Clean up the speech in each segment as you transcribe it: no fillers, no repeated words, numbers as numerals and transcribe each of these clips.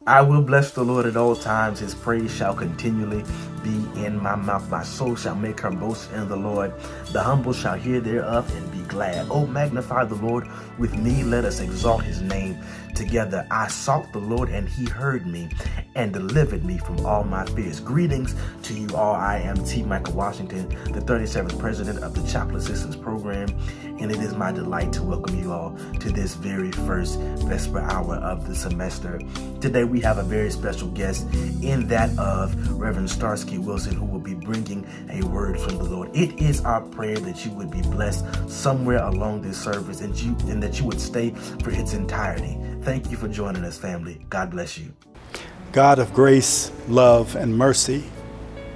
I will bless the Lord at all times. His praise shall continually be in my mouth. My soul shall make her boast in the Lord. The humble shall hear thereof and be glad. Oh, magnify the Lord with me. Let us exalt his name together. I sought the Lord and he heard me and delivered me from all my fears. Greetings to you all. I am T. Michael Washington, the 37th president of the Chapel Assistance Program, and it is my delight to welcome you all to this very first Vesper hour of the semester. Today we have a very special guest in that of Reverend Starsky Wilson, who will be bringing a word from the Lord. It is our prayer that you would be blessed somewhere along this service and that you would stay for its entirety. Thank you for joining us, family. God bless you. God of grace, love, and mercy,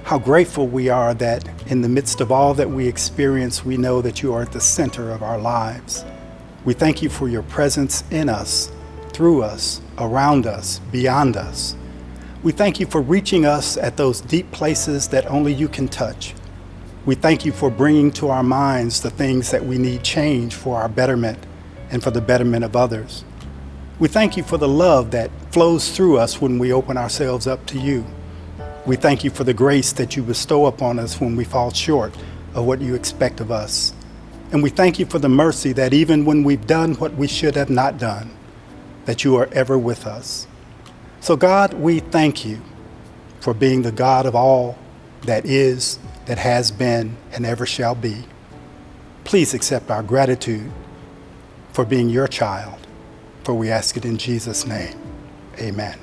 how grateful we are that in the midst of all that we experience, we know that you are at the center of our lives. We thank you for your presence in us, through us, around us, beyond us. We thank you for reaching us at those deep places that only you can touch. We thank you for bringing to our minds the things that we need change for our betterment and for the betterment of others. We thank you for the love that flows through us when we open ourselves up to you. We thank you for the grace that you bestow upon us when we fall short of what you expect of us. And we thank you for the mercy that even when we've done what we should have not done, that you are ever with us. So God, we thank you for being the God of all that is, that has been, and ever shall be. Please accept our gratitude for being your child, for we ask it in Jesus' name. Amen.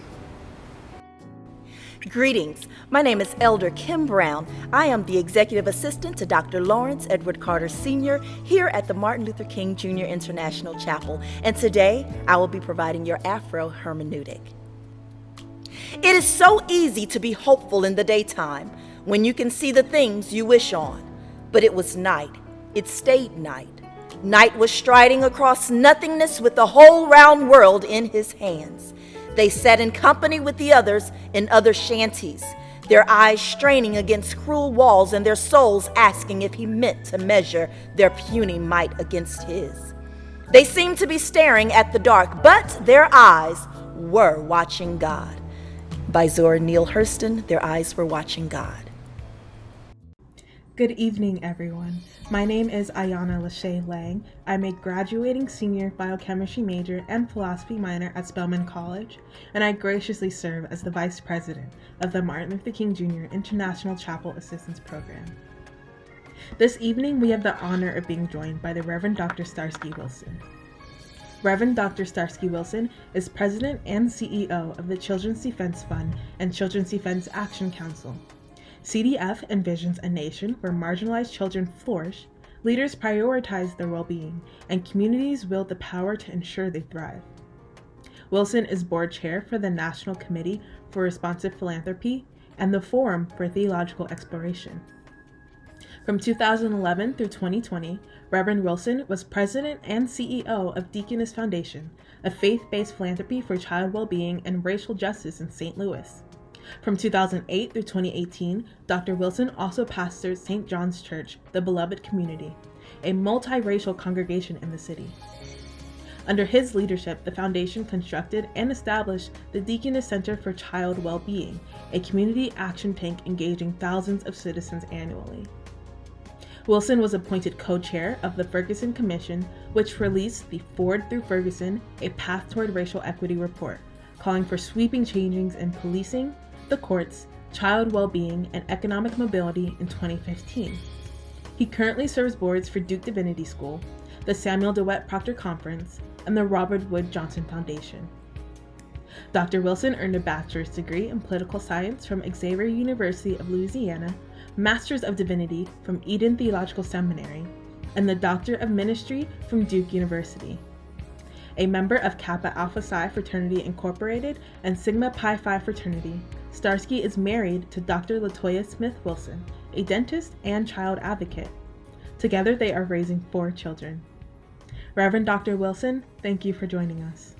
Greetings. My name is Elder Kim Brown. I am the Executive Assistant to Dr. Lawrence Edward Carter Sr. here at the Martin Luther King Jr. International Chapel, and today I will be providing your Afro hermeneutic. It is so easy to be hopeful in the daytime when you can see the things you wish on, but it was night. It stayed night. Night was striding across nothingness with the whole round world in his hands. They sat in company with the others in other shanties, their eyes straining against cruel walls and their souls asking if he meant to measure their puny might against his. They seemed to be staring at the dark, but their eyes were watching God. By Zora Neale Hurston, Their Eyes Were Watching God. Good evening, everyone. My name is Ayana Lachey Lang. I'm a graduating senior biochemistry major and philosophy minor at Spelman College, and I graciously serve as the vice president of the Martin Luther King Jr. International Chapel Assistance Program. This evening, we have the honor of being joined by the Reverend Dr. Starsky Wilson. Reverend Dr. Starsky Wilson is president and CEO of the Children's Defense Fund and Children's Defense Action Council. CDF envisions a nation where marginalized children flourish, leaders prioritize their well-being, and communities wield the power to ensure they thrive. Wilson is board chair for the National Committee for Responsive Philanthropy and the Forum for Theological Exploration. From 2011 through 2020, Reverend Wilson was president and CEO of Deaconess Foundation, a faith-based philanthropy for child well-being and racial justice in St. Louis. From 2008 through 2018, Dr. Wilson also pastored St. John's Church, the Beloved Community, a multiracial congregation in the city. Under his leadership, the foundation constructed and established the Deaconess Center for Child Well-Being, a community action tank engaging thousands of citizens annually. Wilson was appointed co-chair of the Ferguson Commission, which released the Ford through Ferguson, a Path Toward Racial Equity report, calling for sweeping changes in policing, the courts, child well-being, and economic mobility in 2015. He currently serves boards for Duke Divinity School, the Samuel DeWitt Proctor Conference, and the Robert Wood Johnson Foundation. Dr. Wilson earned a bachelor's degree in political science from Xavier University of Louisiana, Master's of Divinity from Eden Theological Seminary, and the Doctor of Ministry from Duke University. A member of Kappa Alpha Psi Fraternity Incorporated and Sigma Pi Phi Fraternity, Starsky is married to Dr. Latoya Smith Wilson, a dentist and child advocate. Together, they are raising 4 children. Reverend Dr. Wilson, thank you for joining us.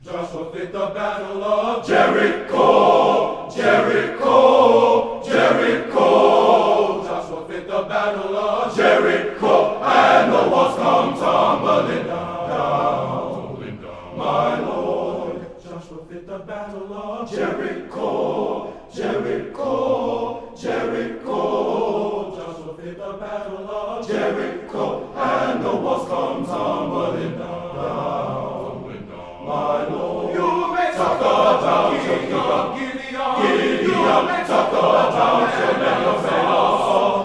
Joshua fit the battle of Jericho, Jericho, Jericho. Joshua fit the battle of Jericho, and the walls come tumbling down. My Lord, Joshua fit the battle of Jericho, Jericho, Jericho. Joshua fit the battle of Jericho, and the walls come tumbling down. My Lord, you may talk about Gideon, you may talk about your man.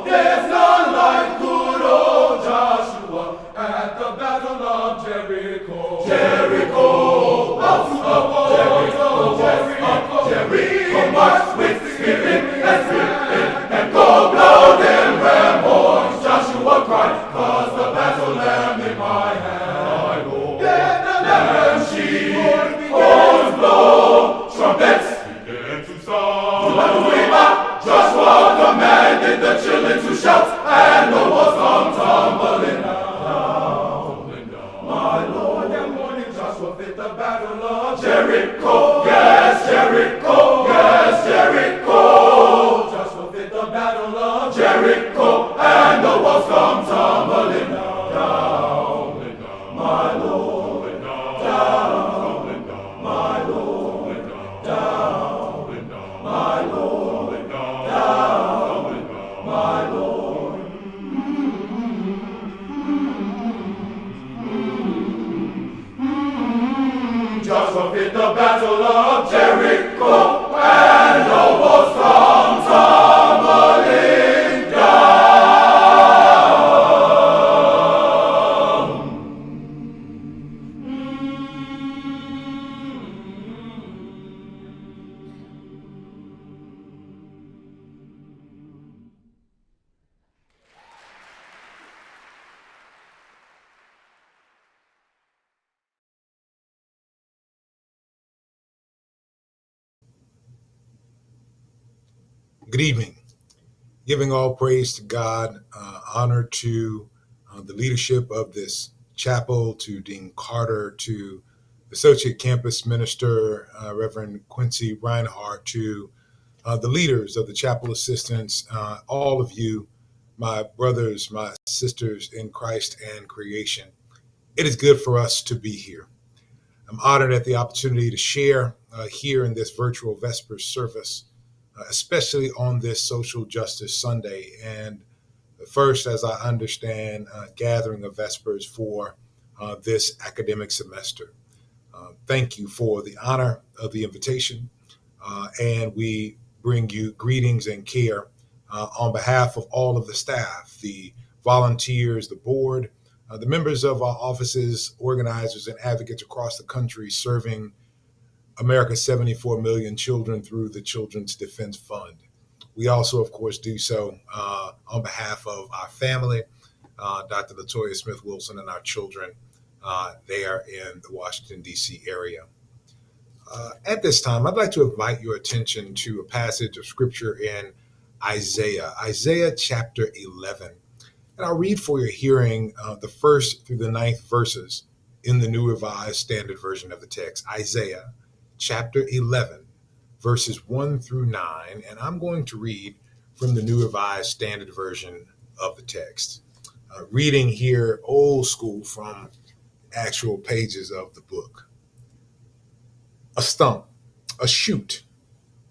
There's none like good old Joshua at the battle of Jericho. Jericho, up to the walls of Jericho, Jericho, march with spirit and spirit, and go blow them ram horns. Joshua cried, 'cause the battle lamb in my hand. Let the lamb sheep horns blow, trumpets begin to sound. Joshua commanded the children to shout, and the walls come tumbling down. My Lord, that morning Joshua fit the battle of Jericho. Yes, Jericho, yes, Jericho. Joshua fit the battle of Jericho, and the walls come tumbling down. My Lord, down. My Lord, down. My Lord, down. My Lord. Joshua fit the battle of Jericho, and the walls come tumbling down. Good evening. Giving all praise to God, honor to the leadership of this chapel, to Dean Carter, to Associate Campus Minister Reverend Quincy Reinhardt, to the leaders of the chapel assistants, all of you, my brothers, my sisters in Christ and creation. It is good for us to be here. I'm honored at the opportunity to share here in this virtual Vesper service, especially on this Social Justice Sunday, and the first, as I understand, gathering of Vespers for this academic semester. Thank you for the honor of the invitation, and we bring you greetings and care on behalf of all of the staff, the volunteers, the board, the members of our offices, organizers, and advocates across the country serving America's 74 million children through the Children's Defense Fund. We also, of course, do so on behalf of our family, Dr. Latoya Smith Wilson, and our children there in the Washington, D.C. area. At this time, I'd like to invite your attention to a passage of scripture in Isaiah chapter 11. And I'll read for your hearing the 1st through the 9th verses in the New Revised Standard Version of the text. Isaiah chapter 11, verses 1 through 9, and I'm going to read from the New Revised Standard Version of the text. Reading here old school from actual pages of the book. A stump, a shoot,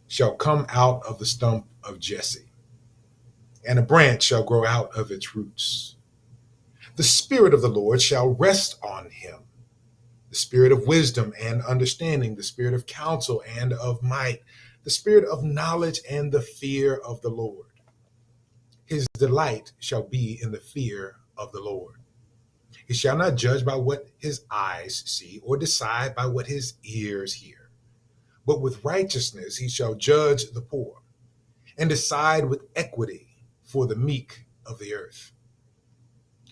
shall come out of the stump of Jesse, and a branch shall grow out of its roots. The Spirit of the Lord shall rest on him, the Spirit of wisdom and understanding, the Spirit of counsel and of might, the Spirit of knowledge and the fear of the Lord. His delight shall be in the fear of the Lord. He shall not judge by what his eyes see, or decide by what his ears hear. But with righteousness he shall judge the poor, and decide with equity for the meek of the earth.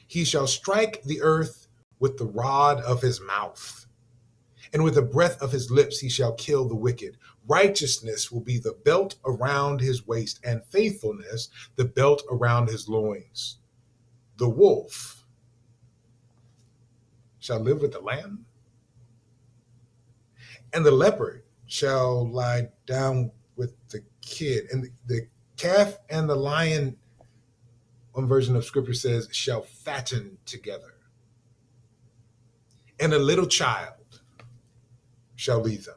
He shall strike the earth with the rod of his mouth, and with the breath of his lips he shall kill the wicked. Righteousness will be the belt around his waist, and faithfulness the belt around his loins. The wolf shall live with the lamb, and the leopard shall lie down with the kid, and the calf and the lion, one version of scripture says, shall fatten together, and a little child shall lead them.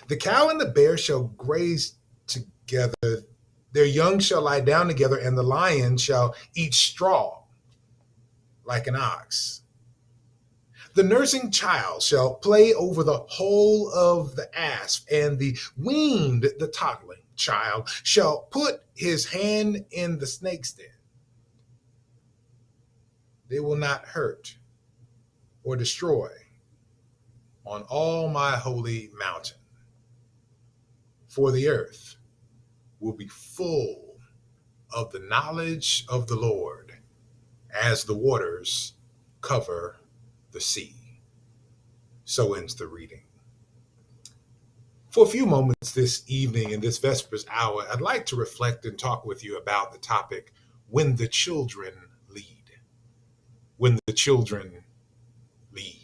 The cow and the bear shall graze together, their young shall lie down together, and the lion shall eat straw like an ox. The nursing child shall play over the hole of the asp, and the toddling child shall put his hand in the snake's den. They will not hurt or destroy on all my holy mountain, for the earth will be full of the knowledge of the Lord as the waters cover the sea. So ends the reading. For a few moments this evening in this Vespers hour, I'd like to reflect and talk with you about the topic, when the children lead. When the children lead.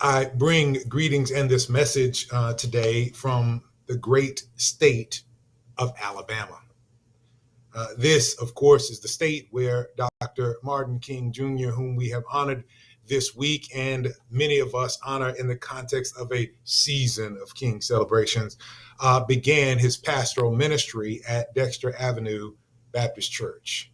I bring greetings and this message today from the great state of Alabama. This, of course, is the state where Dr. Martin King Jr., whom we have honored this week, and many of us honor in the context of a season of King celebrations, began his pastoral ministry at Dexter Avenue Baptist Church.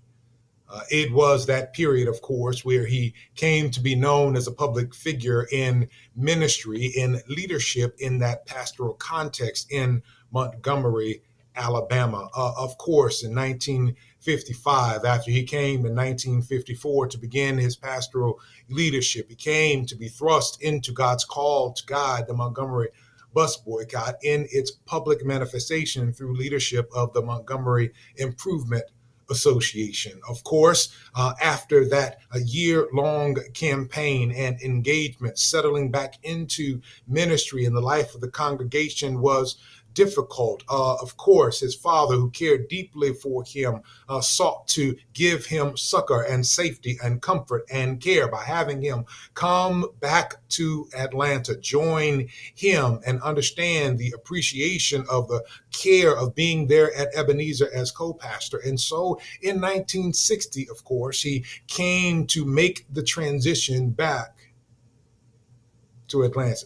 It was that period, of course, where he came to be known as a public figure in ministry, in leadership in that pastoral context in Montgomery, Alabama. Of course, in 1955, after he came in 1954 to begin his pastoral leadership, he came to be thrust into God's call to guide the Montgomery bus boycott in its public manifestation through leadership of the Montgomery Improvement Association. Of course, after that a year-long campaign and engagement, settling back into ministry in the life of the congregation was difficult. Of course, his father, who cared deeply for him, sought to give him succor and safety and comfort and care by having him come back to Atlanta, join him, and understand the appreciation of the care of being there at Ebenezer as co-pastor. And so in 1960, of course, he came to make the transition back to Atlanta.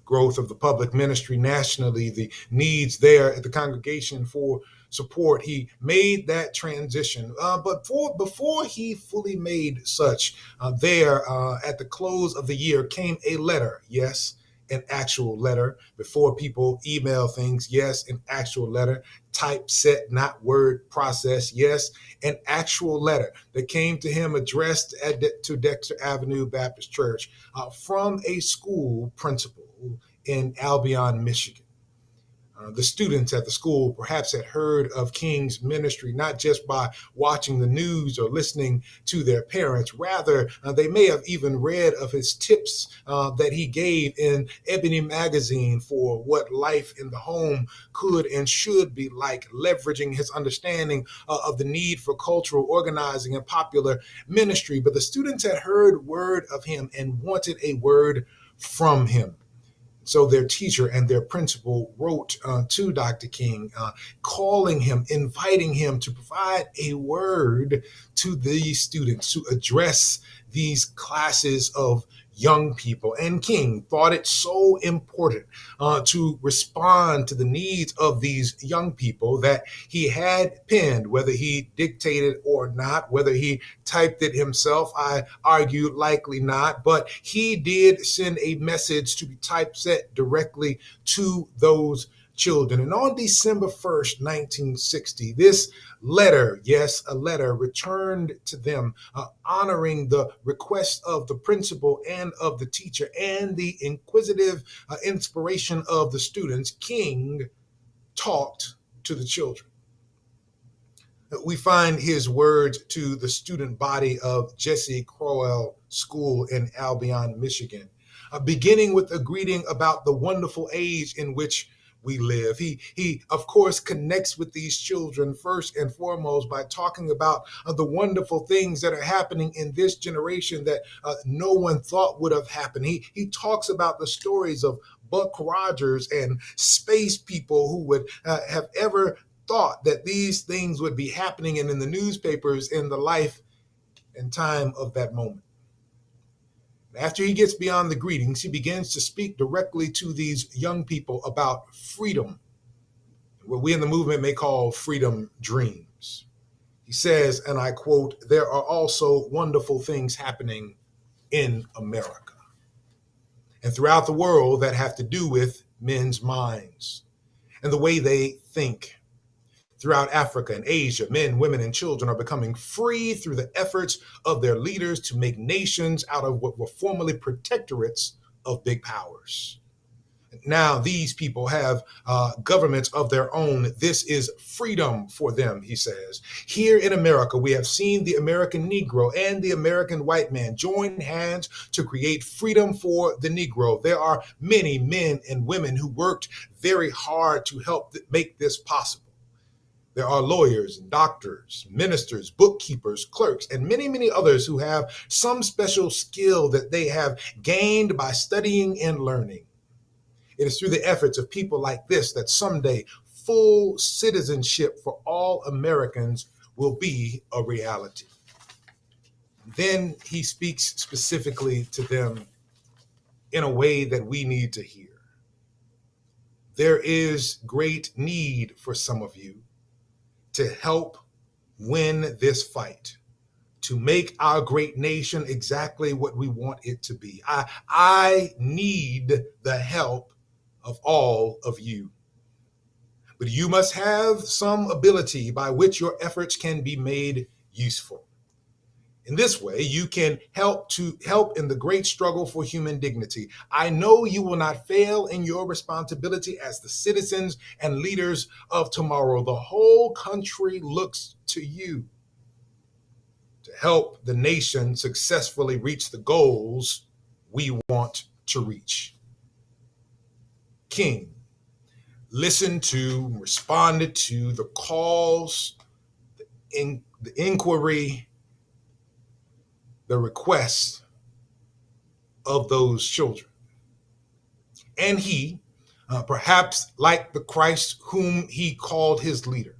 Growth of the public ministry nationally, the needs there at the congregation for support. He made that transition. But before he fully made such, there at the close of the year came a letter. Yes, an actual letter. Before people email things, yes, an actual letter. Typeset, not word process. Yes, an actual letter that came to him addressed to Dexter Avenue Baptist Church from a school principal in Albion, Michigan. The students at the school perhaps had heard of King's ministry, not just by watching the news or listening to their parents. Rather, they may have even read of his tips that he gave in Ebony magazine for what life in the home could and should be like, leveraging his understanding of the need for cultural organizing and popular ministry. But the students had heard word of him and wanted a word from him. So their teacher and their principal wrote to Dr. King, calling him, inviting him to provide a word to these students, to address these classes of young people. And King thought it so important to respond to the needs of these young people that he had penned, whether he dictated or not, whether he typed it himself, I argue likely not, but he did send a message to be typeset directly to those children. And on December 1st, 1960, this letter, yes, a letter, returned to them, honoring the request of the principal and of the teacher and the inquisitive inspiration of the students. King talked to the children. We find his words to the student body of Jesse Crowell School in Albion, Michigan, beginning with a greeting about the wonderful age in which we live. He, of course, connects with these children first and foremost by talking about the wonderful things that are happening in this generation that no one thought would have happened. He talks about the stories of Buck Rogers and space people who would have ever thought that these things would be happening and in the newspapers in the life and time of that moment. After he gets beyond the greetings, he begins to speak directly to these young people about freedom, what we in the movement may call freedom dreams. He says, and I quote, "There are also wonderful things happening in America and throughout the world that have to do with men's minds and the way they think. Throughout Africa and Asia, men, women, and children are becoming free through the efforts of their leaders to make nations out of what were formerly protectorates of big powers. Now these people have governments of their own. This is freedom for them," he says. "Here in America, we have seen the American Negro and the American white man join hands to create freedom for the Negro. There are many men and women who worked very hard to help make this possible. There are lawyers and doctors, ministers, bookkeepers, clerks, and many, many others who have some special skill that they have gained by studying and learning. It is through the efforts of people like this that someday full citizenship for all Americans will be a reality." Then he speaks specifically to them in a way that we need to hear. "There is great need for some of you to help win this fight, to make our great nation exactly what we want it to be. I need the help of all of you. But you must have some ability by which your efforts can be made useful. In this way, you can help in the great struggle for human dignity. I know you will not fail in your responsibility as the citizens and leaders of tomorrow. The whole country looks to you to help the nation successfully reach the goals we want to reach." King listened to, responded to the calls, the inquiry, the requests of those children. And he, perhaps like the Christ whom he called his leader,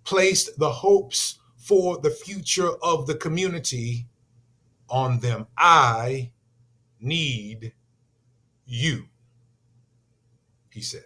placed the hopes for the future of the community on them. "I need you," he said.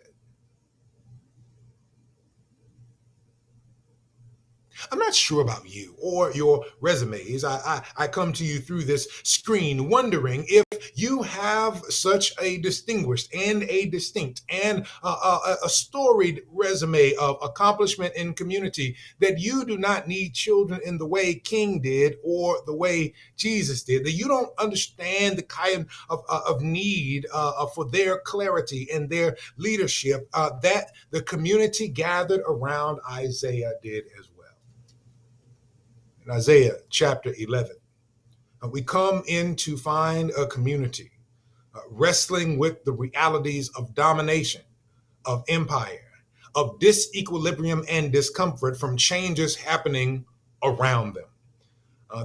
I'm not sure about you or your resumes. I come to you through this screen wondering if you have such a distinguished and a distinct and a storied resume of accomplishment in community that you do not need children in the way King did or the way Jesus did, that you don't understand the kind of need for their clarity and their leadership that the community gathered around Isaiah did as well. In Isaiah chapter 11, we come in to find a community wrestling with the realities of domination, of empire, of disequilibrium and discomfort from changes happening around them.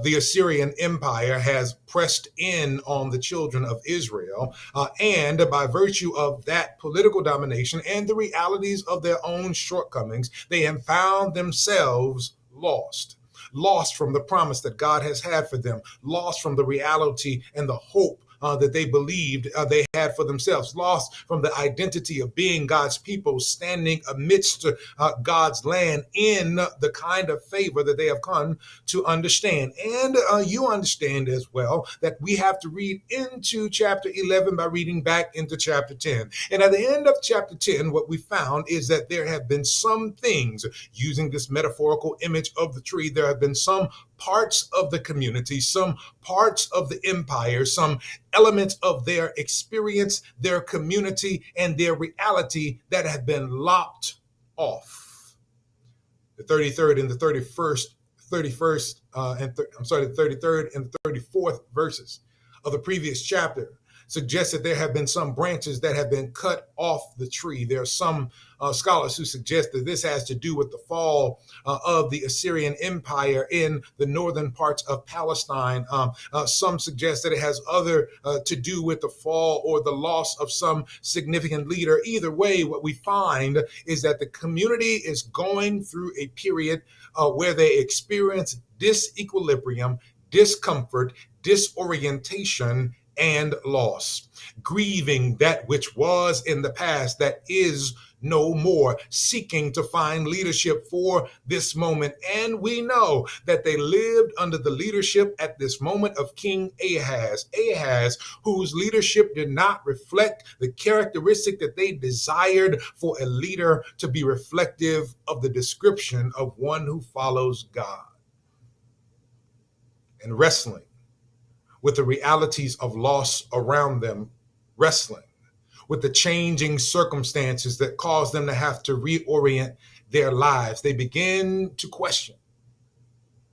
The Assyrian Empire has pressed in on the children of Israel, and by virtue of that political domination and the realities of their own shortcomings, they have found themselves lost from the promise that God has had for them, lost from the reality and the hope that they believed they had for themselves, lost from the identity of being God's people, standing amidst God's land in the kind of favor that they have come to understand. And you understand as well that we have to read into chapter 11 by reading back into chapter 10. And at the end of chapter 10, what we found is that there have been some things, using this metaphorical image of the tree, there have been some parts of the community, some parts of the empire, some elements of their experience, their community, and their reality that have been lopped off. The 33rd and the 33rd and the 34th verses of the previous chapter suggests that there have been some branches that have been cut off the tree. There are some scholars who suggest that this has to do with the fall of the Assyrian Empire in the northern parts of Palestine. Some suggest that it has other to do with the fall or the loss of some significant leader. Either way, what we find is that the community is going through a period where they experience disequilibrium, discomfort, disorientation, and loss, grieving that which was in the past that is no more, seeking to find leadership for this moment. And we know that they lived under the leadership at this moment of King Ahaz, whose leadership did not reflect the characteristic that they desired for a leader to be reflective of the description of one who follows God. And wrestling with the realities of loss around them, wrestling with the changing circumstances that cause them to have to reorient their lives, they begin to question,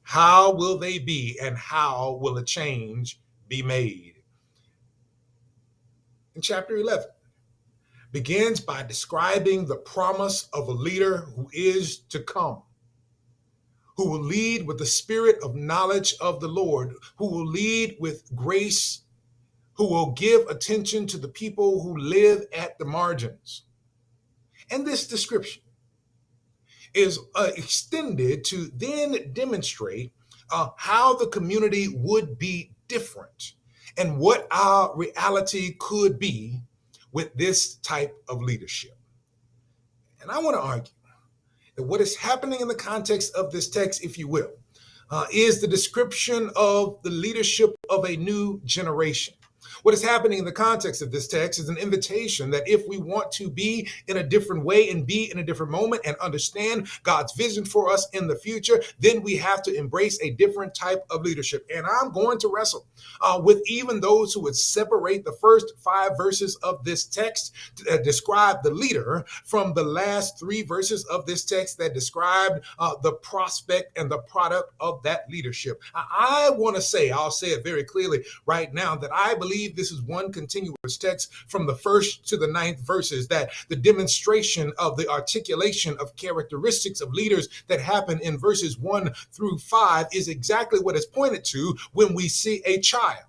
how will they be and how will a change be made? In chapter 11, begins by describing the promise of a leader who is to come, who will lead with the spirit of knowledge of the Lord, who will lead with grace, who will give attention to the people who live at the margins. And this description is extended to then demonstrate how the community would be different and what our reality could be with this type of leadership. And I want to argue that what is happening in the context of this text, if you will, is the description of the leadership of a new generation. What is happening in the context of this text is an invitation that if we want to be in a different way and be in a different moment and understand God's vision for us in the future, then we have to embrace a different type of leadership. And I'm going to wrestle with even those who would separate the first 5 verses of this text to describe the leader from the last 3 verses of this text that described the prospect and the product of that leadership. I want to say, I'll say it very clearly right now, that I believe this is one continuous text from the 1st to the 9th verses, that the demonstration of the articulation of characteristics of leaders that happen in verses 1 through 5 is exactly what is pointed to when we see a child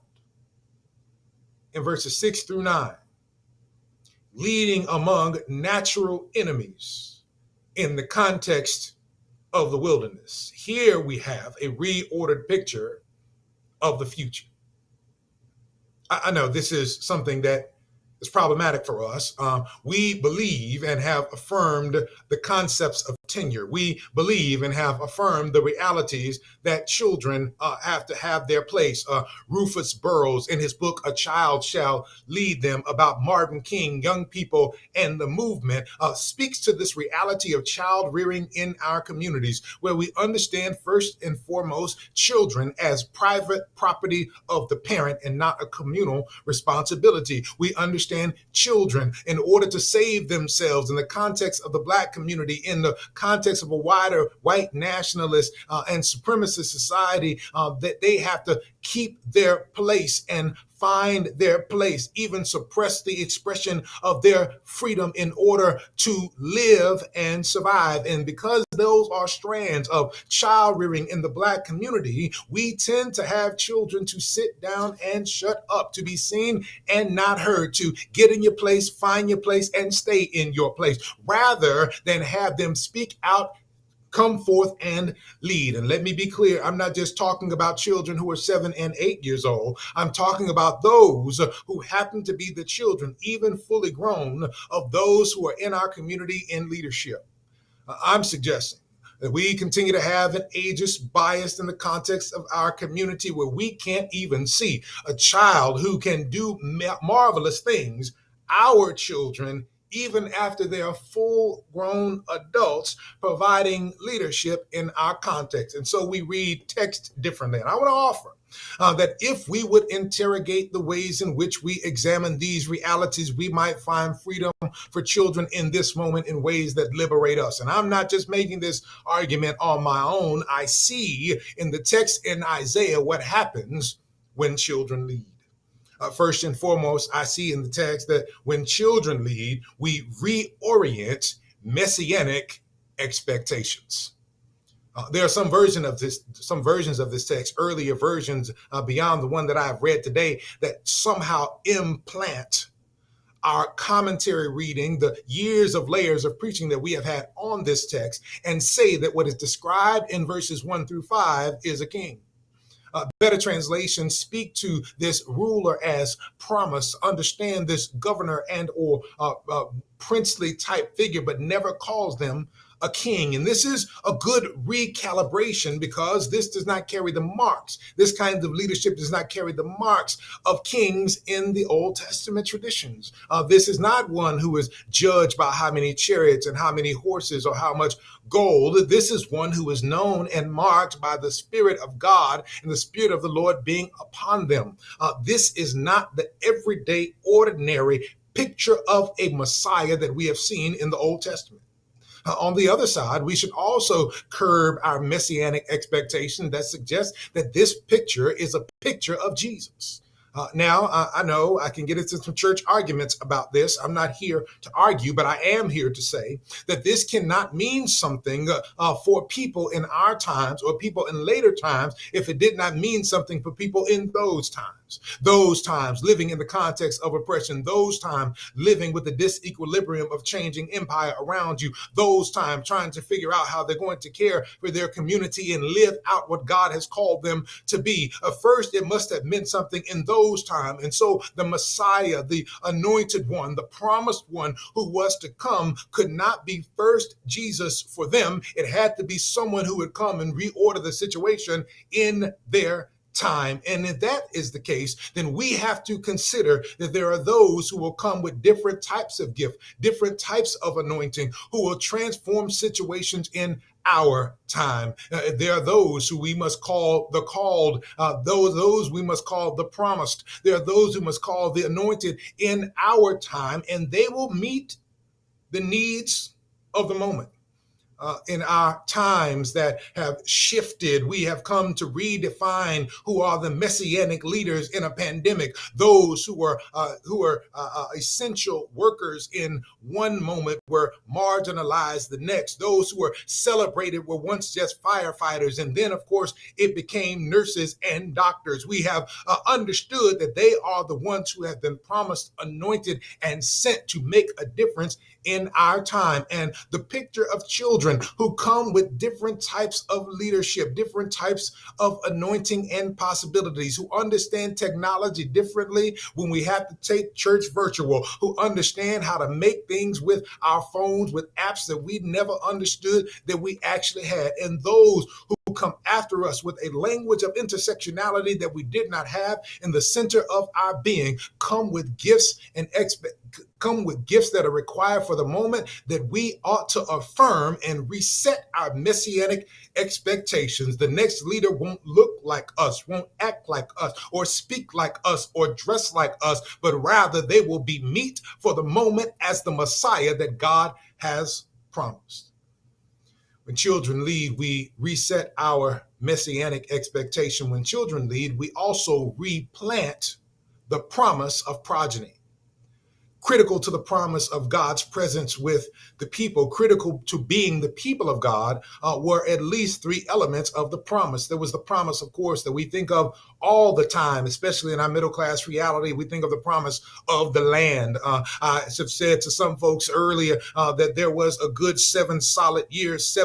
in verses 6 through 9 leading among natural enemies in the context of the wilderness. Here we have a reordered picture of the future. I know this is something that is problematic for us. We believe and have affirmed the concepts of tenure. We believe and have affirmed the realities that children have to have their place. Rufus Burroughs, in his book, A Child Shall Lead Them, about Martin King, young people, and the movement, speaks to this reality of child rearing in our communities, where we understand first and foremost children as private property of the parent and not a communal responsibility. We understand children, in order to save themselves in the context of the Black community, in the context of a wider white nationalist and supremacist society, that they have to keep their place and find their place, even suppress the expression of their freedom in order to live and survive. And because those are strands of child rearing in the Black community, we tend to have children to sit down and shut up, to be seen and not heard, to get in your place, find your place, and stay in your place, rather than have them speak out come forth and lead. And let me be clear, I'm not just talking about children who are 7 and 8 years old. I'm talking about those who happen to be the children, even fully grown, of those who are in our community in leadership. I'm suggesting that we continue to have an ageist bias in the context of our community where we can't even see a child who can do marvelous things, our children, even after they are full grown adults, providing leadership in our context. And so we read text differently. And I want to offer that if we would interrogate the ways in which we examine these realities, we might find freedom for children in this moment in ways that liberate us. And I'm not just making this argument on my own. I see in the text in Isaiah what happens when children lead. First and foremost, I see in the text that when children lead, we reorient messianic expectations. There are some versions of this text, earlier versions beyond the one that I've read today, that somehow implant our commentary reading, the years of layers of preaching that we have had on this text, and say that what is described in verses 1-5 is a king. Better translations speak to this ruler as promised, understand this governor and or princely type figure, but never calls them a king. And this is a good recalibration because this does not carry the marks. This kind of leadership does not carry the marks of kings in the Old Testament traditions. This is not one who is judged by how many chariots and how many horses or how much gold. This is one who is known and marked by the Spirit of God and the Spirit of the Lord being upon them. This is not the everyday, ordinary picture of a Messiah that we have seen in the Old Testament. On the other side, we should also curb our messianic expectation that suggests that this picture is a picture of Jesus. Now, I know I can get into some church arguments about this. I'm not here to argue, but I am here to say that this cannot mean something for people in our times or people in later times if it did not mean something for people in those times living in the context of oppression, those times living with the disequilibrium of changing empire around you, those times trying to figure out how they're going to care for their community and live out what God has called them to be. First, it must have meant something in those times. And so the Messiah, the anointed one, the promised one who was to come could not be first Jesus for them. It had to be someone who would come and reorder the situation in their time. And if that is the case, then we have to consider that there are those who will come with different types of gift, different types of anointing, who will transform situations in our time. There are those who we must call the called, those we must call the promised. There are those who must call the anointed in our time, and they will meet the needs of the moment. In our times that have shifted, we have come to redefine who are the messianic leaders in a pandemic. Those who are essential workers in one moment were marginalized the next. Those who were celebrated were once just firefighters, and then, of course, it became nurses and doctors. We have understood that they are the ones who have been promised, anointed, and sent to make a difference in our time. And the picture of children who come with different types of leadership, different types of anointing and possibilities, who understand technology differently when we have to take church virtual, who understand how to make things with our phones, with apps that we never understood that we actually had. And those who come after us with a language of intersectionality that we did not have in the center of our being come with gifts and come with gifts that are required for the moment that we ought to affirm and reset our messianic expectations. The next leader won't look like us, won't act like us, or speak like us, or dress like us, but rather they will be meet for the moment as the Messiah that God has promised. When children lead, we reset our messianic expectation. When children lead, we also replant the promise of progeny. critical to the promise of God's presence with the people, critical to being the people of God, were at least three elements of the promise. There was the promise, of course, that we think of all the time, especially in our middle class reality. We think of the promise of the land. I have said to some folks earlier that there was a good 7 solid years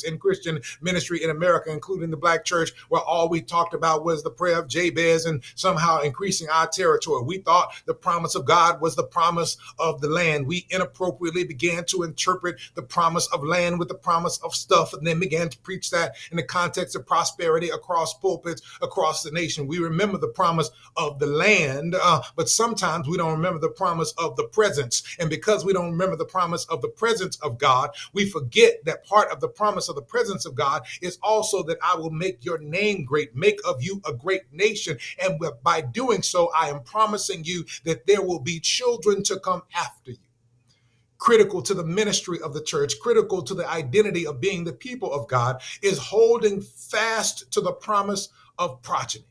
in Christian ministry in America, including the Black church, where all we talked about was the prayer of Jabez and somehow increasing our territory. We thought the promise of God was the promise of the land. We inappropriately began to interpret the promise of land with the promise of stuff, and then began to preach that in the context of prosperity across pulpits, across the nation. We remember the promise of the land, but sometimes we don't remember the promise of the presence. And because we don't remember the promise of the presence of God, we forget that part of the promise of the presence of God is also that I will make your name great, make of you a great nation. And by doing so, I am promising you that there will be children to come after you. Critical to the ministry of the church, critical to the identity of being the people of God, is holding fast to the promise of progeny.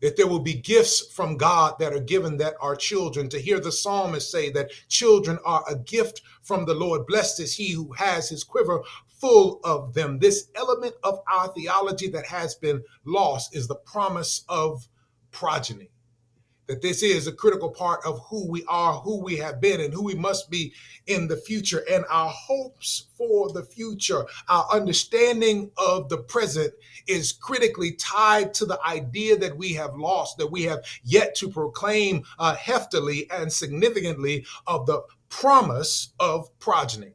That there will be gifts from God that are given that are children. To hear the psalmist say that children are a gift from the Lord. Blessed is he who has his quiver full of them. This element of our theology that has been lost is the promise of progeny. That this is a critical part of who we are, who we have been, and who we must be in the future, and our hopes for the future. Our understanding of the present is critically tied to the idea that we have lost, that we have yet to proclaim heftily and significantly of the promise of progeny.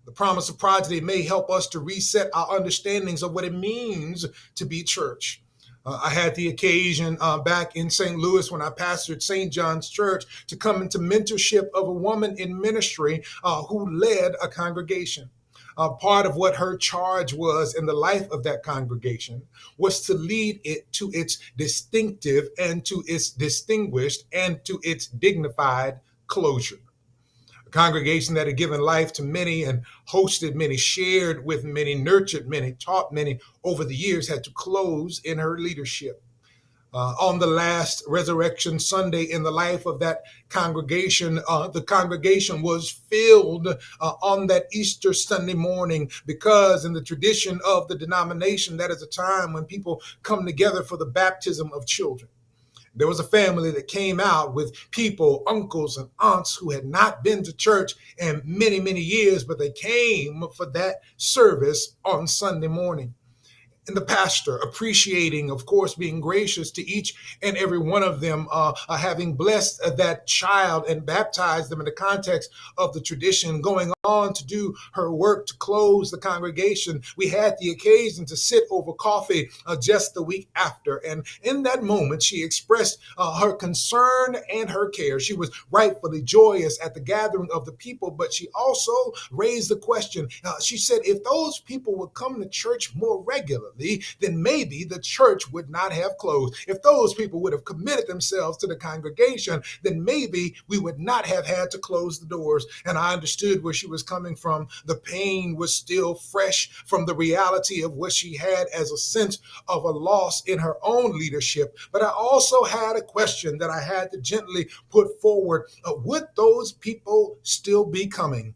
The promise of progeny may help us to reset our understandings of what it means to be church. I had the occasion back in St. Louis when I pastored St. John's Church to come into mentorship of a woman in ministry who led a congregation. Part of what her charge was in the life of that congregation was to lead it to its distinctive and to its distinguished and to its dignified closure. A congregation that had given life to many and hosted many, shared with many, nurtured many, taught many over the years, had to close in her leadership. On the last Resurrection Sunday in the life of that congregation, the congregation was filled on that Easter Sunday morning, because in the tradition of the denomination, that is a time when people come together for the baptism of children. There was a family that came out with people, uncles and aunts, who had not been to church in many, many years, but they came for that service on Sunday morning. And the pastor, appreciating, of course, being gracious to each and every one of them, having blessed that child and baptized them in the context of the tradition, going on to do her work to close the congregation. We had the occasion to sit over coffee just the week after. And in that moment, she expressed her concern and her care. She was rightfully joyous at the gathering of the people, but she also raised the question. She said, if those people would come to church more regularly, then maybe the church would not have closed. If those people would have committed themselves to the congregation, then maybe we would not have had to close the doors. And I understood where she was coming from. The pain was still fresh from the reality of what she had as a sense of a loss in her own leadership. But I also had a question that I had to gently put forward. Would those people still be coming?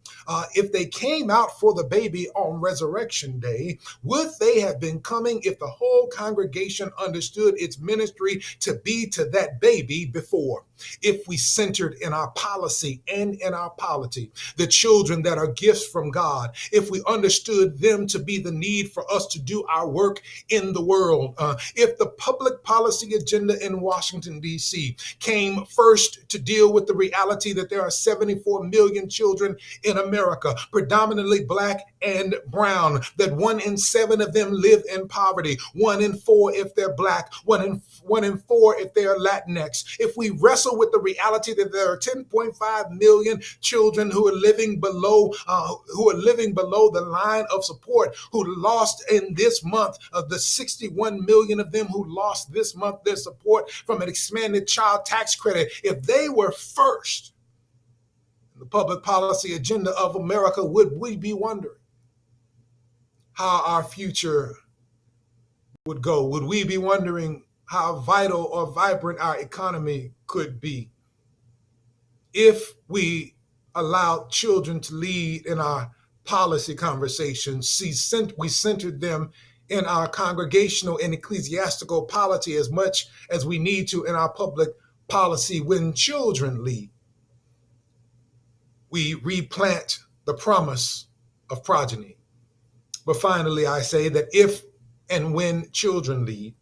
If they came out for the baby on Resurrection Day, would they have been coming if the whole congregation understood its ministry to be to that baby before? If we centered in our policy and in our polity the children that are gifts from God, if we understood them to be the need for us to do our work in the world, if the public policy agenda in Washington, D.C. came first to deal with the reality that there are 74 million children in America, predominantly Black and brown, that 1 in 7 of them live in poverty, 1 in 4 if they're Black, 1 in 4 if they're Latinx. If we wrestle with the reality that there are 10.5 million children who are living below the line of support, who lost in this month, of the 61 million of them who lost this month their support from an expanded child tax credit, if they were first in the public policy agenda of America, would we be wondering how our future would go? Would we be wondering how vital or vibrant our economy could be? if we allow children to lead in our policy conversations, we centered them in our congregational and ecclesiastical polity as much as we need to in our public policy. When children lead, we replant the promise of progeny. But finally, I say that if and when children lead,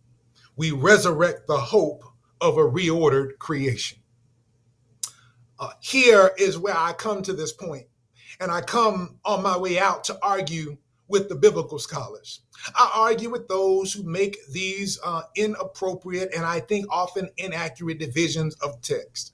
we resurrect the hope of a reordered creation. Here is where I come to this point, and I come on my way out to argue with the biblical scholars. I argue with those who make these inappropriate and I think often inaccurate divisions of text.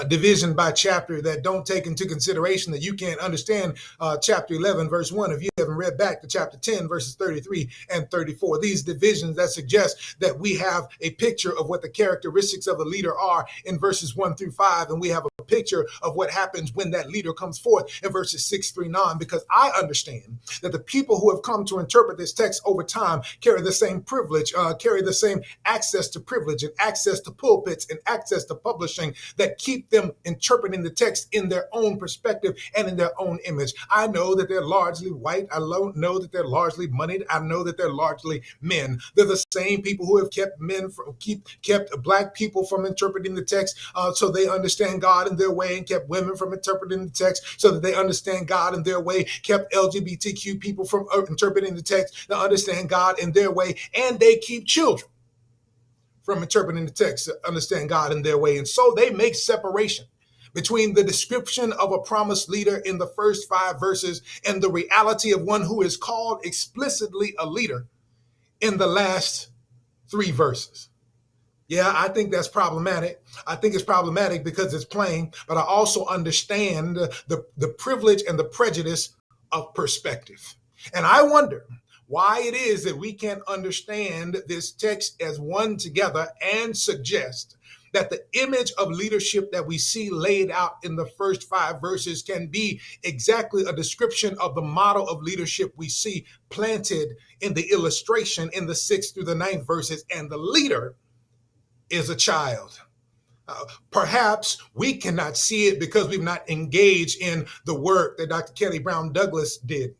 Division by chapter that don't take into consideration that you can't understand chapter 11, verse 1 if you haven't read back to chapter 10, verses 33 and 34. These divisions that suggest that we have a picture of what the characteristics of the leader are in verses 1 through 5, and we have a picture of what happens when that leader comes forth in verses 6 through 9, because I understand that the people who have come to interpret this text over time carry the same privilege, carry the same access to privilege and access to pulpits and access to publishing that keep them interpreting the text in their own perspective and in their own image. I know that they're largely white. I know that they're largely moneyed. I know that they're largely men. They're the same people who have kept black people from interpreting the text so they understand God in their way, and kept women from interpreting the text so that they understand God in their way, kept LGBTQ people from interpreting the text to understand God in their way, and they keep children from interpreting the text to understand God in their way. And so they make separation between the description of a promised leader in the first 5 verses and the reality of one who is called explicitly a leader in the last 3 verses. Yeah, I think that's problematic. I think it's problematic because it's plain, but I also understand the privilege and the prejudice of perspective. And I wonder why it is that we can't understand this text as one together and suggest that the image of leadership that we see laid out in the first 5 verses can be exactly a description of the model of leadership we see planted in the illustration in the 6th through the 9th verses, and the leader is a child. Perhaps we cannot see it because we've not engaged in the work that Dr. Kelly Brown Douglas did.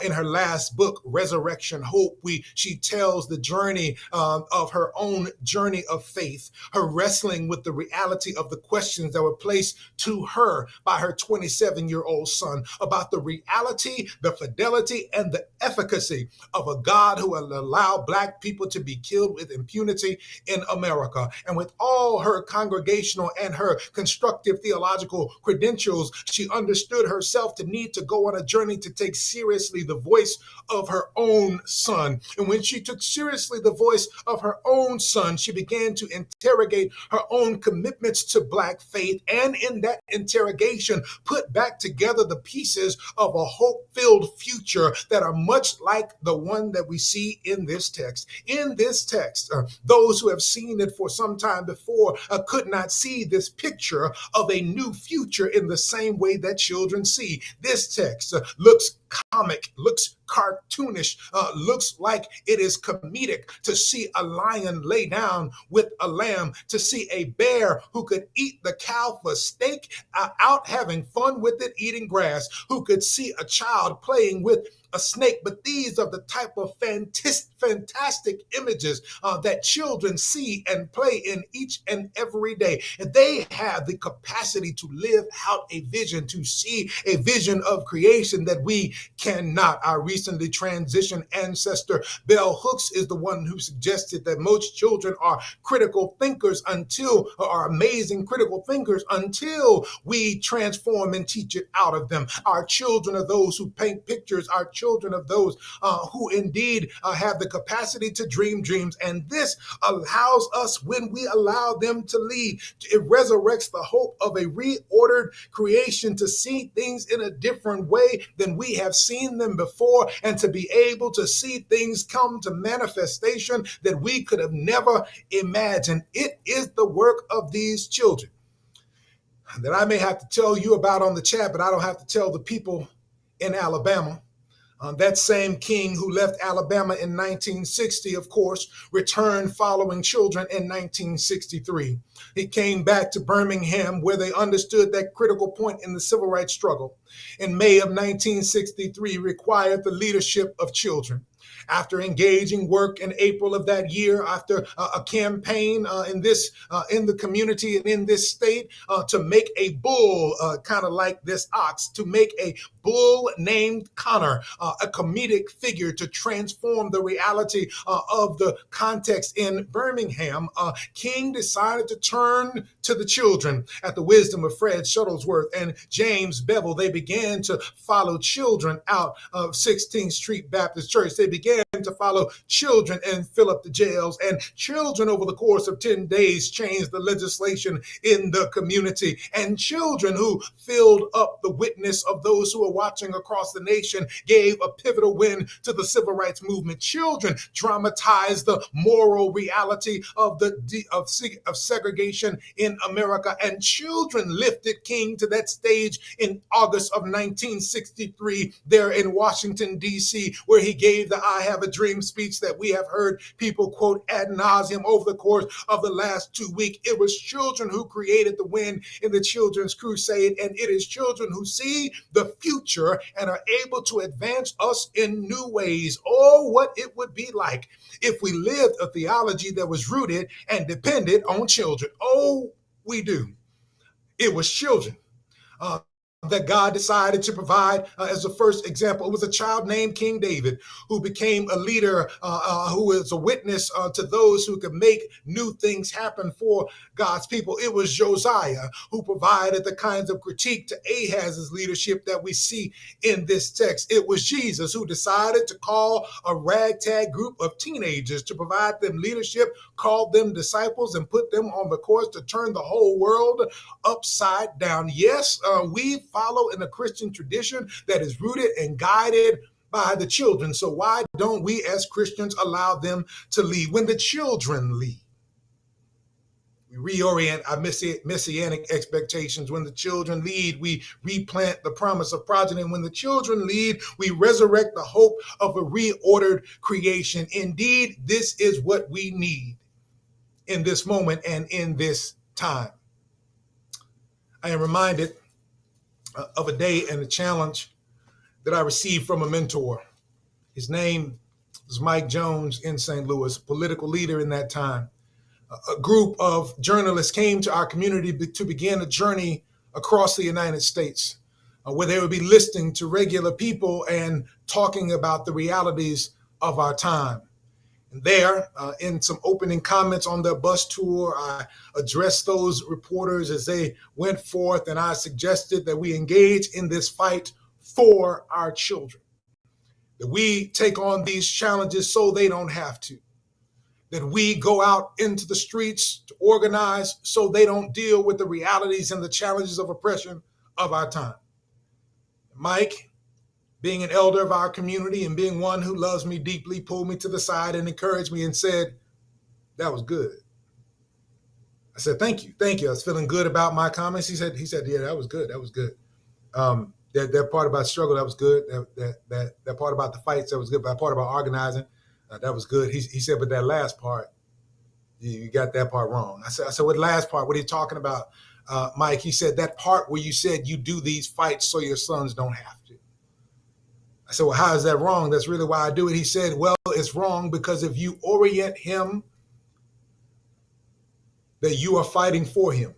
In her last book, Resurrection Hope, she tells the journey of her own journey of faith, her wrestling with the reality of the questions that were placed to her by her 27-year-old son about the reality, the fidelity, and the efficacy of a God who will allow Black people to be killed with impunity in America. And with all her congregational and her constructive theological credentials, she understood herself to need to go on a journey to take seriously the voice of her own son. And when she took seriously the voice of her own son, she began to interrogate her own commitments to Black faith, and in that interrogation put back together the pieces of a hope-filled future that are much like the one that we see in this text. In this text, those who have seen it for some time before could not see this picture of a new future in the same way that children see. This text looks comic, looks cartoonish, looks like it is comedic to see a lion lay down with a lamb, to see a bear who could eat the cow for steak out having fun with it, eating grass, who could see a child playing with a snake. But these are the type of fantastic images that children see and play in each and every day. And they have the capacity to live out a vision, to see a vision of creation that we cannot. Our recently transitioned ancestor, Bell Hooks, is the one who suggested that most children are critical thinkers are amazing critical thinkers until we transform and teach it out of them. Our children are those who paint pictures. Our children of those who indeed have the capacity to dream dreams. And this allows us, when we allow them to lead, it resurrects the hope of a reordered creation, to see things in a different way than we have seen them before, and to be able to see things come to manifestation that we could have never imagined. It is the work of these children that I may have to tell you about on the chat, but I don't have to tell the people in Alabama. That same king who left Alabama in 1960, of course, returned following children in 1963. He came back to Birmingham, where they understood that critical point in the civil rights struggle in May of 1963 required the leadership of children. After engaging work in April of that year, after a campaign in the community and in this state to make a bull, kind of like this ox, to make a bull named Connor, a comedic figure to transform the reality of the context in Birmingham, King decided to turn to the children. At the wisdom of Fred Shuttlesworth and James Bevel, they began to follow children out of 16th Street Baptist Church. They began to follow children and fill up the jails. And children, over the course of 10 days, changed the legislation in the community. And children who filled up the witness of those who were watching across the nation gave a pivotal win to the civil rights movement. Children dramatized the moral reality of segregation in America, and children lifted King to that stage in August of 1963 there in Washington, D.C., where he gave the I Have a Dream speech that we have heard people quote ad nauseum over the course of the last 2 weeks. It was children who created the win in the Children's Crusade, and it is children who see the future and are able to advance us in new ways. Oh, what it would be like if we lived a theology that was rooted and depended on children. Oh, we do. It was children that God decided to provide as the first example. It was a child named King David who became a leader, who was a witness to those who could make new things happen for God's people. It was Josiah who provided the kinds of critique to Ahaz's leadership that we see in this text. It was Jesus who decided to call a ragtag group of teenagers to provide them leadership, called them disciples, and put them on the course to turn the whole world upside down. Yes, we follow in a Christian tradition that is rooted and guided by the children. So why don't we as Christians allow them to lead? When the children lead, we reorient our messianic expectations. When the children lead, we replant the promise of progeny. When the children lead, we resurrect the hope of a reordered creation. Indeed, this is what we need in this moment and in this time. I am reminded of a day and a challenge that I received from a mentor. His name was Mike Jones in St. Louis, political leader in that time. A group of journalists came to our community to begin a journey across the United States, where they would be listening to regular people and talking about the realities of our time. And there, in some opening comments on their bus tour, I addressed those reporters as they went forth, and I suggested that we engage in this fight for our children, that we take on these challenges so they don't have to, that we go out into the streets to organize so they don't deal with the realities and the challenges of oppression of our time. Mike, being an elder of our community and being one who loves me deeply, pulled me to the side and encouraged me and said, "That was good." I said, "Thank you. Thank you." I was feeling good about my comments. He said, "Yeah, that was good. That was good. That part about struggle, that was good. That part about the fights, that was good. That part about organizing, that was good." He said, "But that last part, you got that part wrong." I said, "What last part? What are you talking about, Mike?" He said, "That part where you said you do these fights so your sons don't have to." I said, "Well, how is that wrong? That's really why I do it." He said, "Well, it's wrong because if you orient him that you are fighting for him,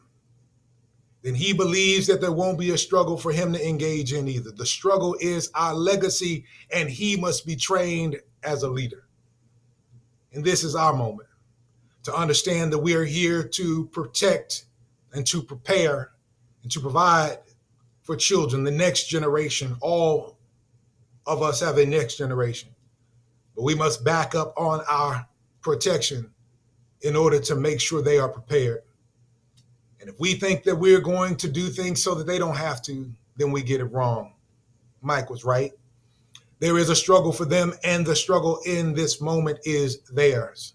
then he believes that there won't be a struggle for him to engage in either. The struggle is our legacy, and he must be trained as a leader." And this is our moment to understand that we are here to protect and to prepare and to provide for children, the next generation. All of us have a next generation, but we must back up on our protection in order to make sure they are prepared. And if we think that we're going to do things so that they don't have to, then we get it wrong. Mike was right. There is a struggle for them, and the struggle in this moment is theirs.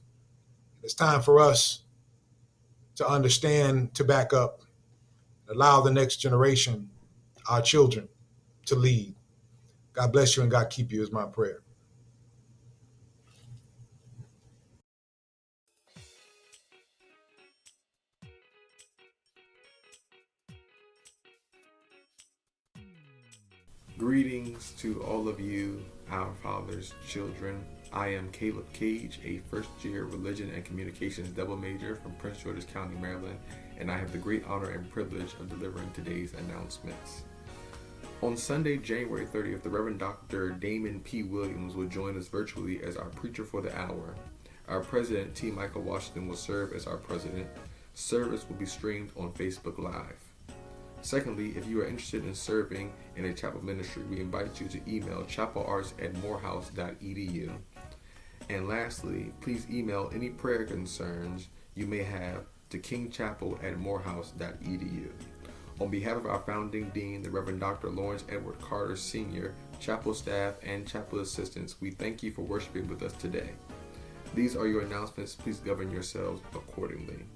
It's time for us to understand, to back up, allow the next generation, our children, to lead. God bless you and God keep you is my prayer. Greetings to all of you, our Father's children. I am Caleb Cage, a first-year religion and communications double major from Prince George's County, Maryland, and I have the great honor and privilege of delivering today's announcements. On Sunday, January 30th, the Reverend Dr. Damon P. Williams will join us virtually as our preacher for the hour. Our President, T. Michael Washington, will serve as our president. Service will be streamed on Facebook Live. Secondly, if you are interested in serving in a chapel ministry, we invite you to email chapelarts@morehouse.edu. And lastly, please email any prayer concerns you may have to kingchapel@morehouse.edu. On behalf of our founding dean, the Reverend Dr. Lawrence Edward Carter Sr., chapel staff, and chapel assistants, we thank you for worshiping with us today. These are your announcements. Please govern yourselves accordingly.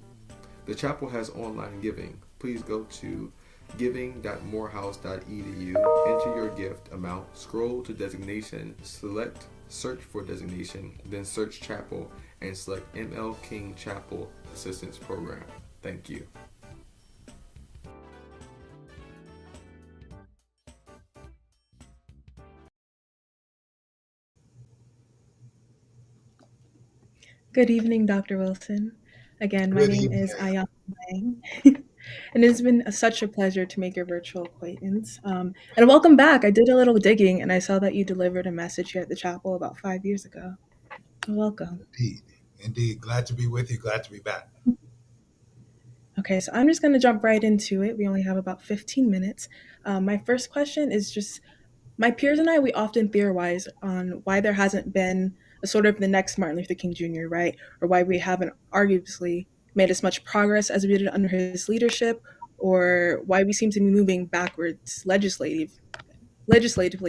The chapel has online giving. Please go to giving.morehouse.edu, enter your gift amount, scroll to designation, select search for designation, then search chapel, and select ML King Chapel Assistance Program. Thank you. Good evening, Dr. Wilson. Again, my Good name evening. is Ayana Lang, and it's been such a pleasure to make your virtual acquaintance. And welcome back. I did a little digging, and I saw that you delivered a message here at the chapel about 5 years ago. Welcome. Indeed. Indeed. Glad to be with you. Glad to be back. Okay, so I'm just going to jump right into it. We only have about 15 minutes. My first question is just my peers and I, we often theorize on why there hasn't been a sort of the next Martin Luther King Jr., right? Or why we haven't arguably made as much progress as we did under his leadership, or why we seem to be moving backwards legislatively,